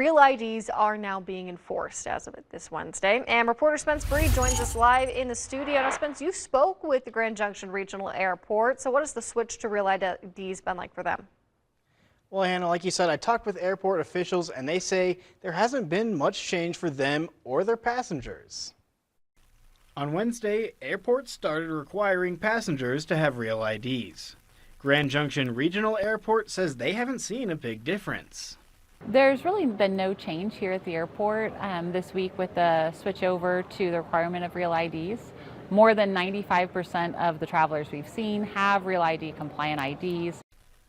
Real IDs are now being enforced as of this Wednesday. And reporter Spence Breed joins us live in the studio. Now, Spence, you spoke with the Grand Junction Regional Airport. So what has the switch to real IDs been like for them? Well, Hannah, like you said, I talked with airport officials and they say there hasn't been much change for them or their passengers. On Wednesday, airports started requiring passengers to have real IDs. Grand Junction Regional Airport says they haven't seen a big difference. There's really been no change here at the airport this week with the switch over to the requirement of real IDs. More than 95% of the travelers we've seen have real ID compliant IDs.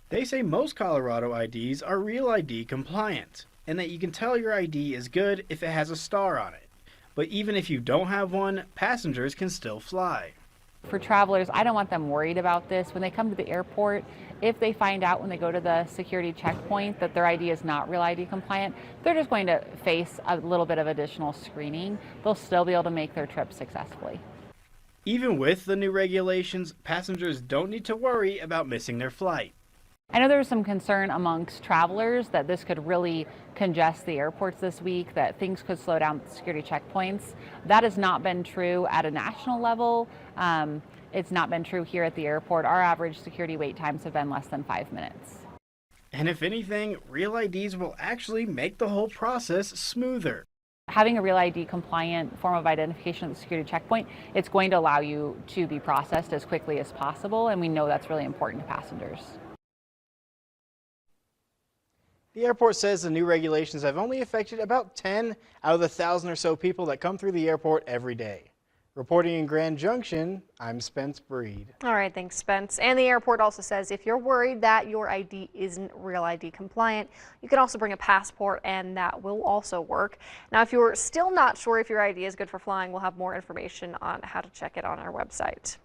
They say most Colorado IDs are real ID compliant and that you can tell your ID is good if it has a star on it. But even if you don't have one, passengers can still fly. For travelers, I don't want them worried about this. When they come to the airport, if they find out when they go to the security checkpoint that their ID is not real ID compliant, they're just going to face a little bit of additional screening. They'll still be able to make their trip successfully. Even with the new regulations, passengers don't need to worry about missing their flight. I know there was some concern amongst travelers that this could really congest the airports this week, that things could slow down at the security checkpoints. That has not been true at a national level. It's not been true here at the airport. Our average security wait times have been less than 5 minutes. And if anything, real IDs will actually make the whole process smoother. Having a real ID compliant form of identification at the security checkpoint, it's going to allow you to be processed as quickly as possible, and we know that's really important to passengers. The airport says the new regulations have only affected about 10 out of the 1,000 or so people that come through the airport every day. Reporting in Grand Junction, I'm Spence Breed. All right, thanks, Spence. And the airport also says if you're worried that your ID isn't real ID compliant, you can also bring a passport and that will also work. Now, if you're still not sure if your ID is good for flying, we'll have more information on how to check it on our website.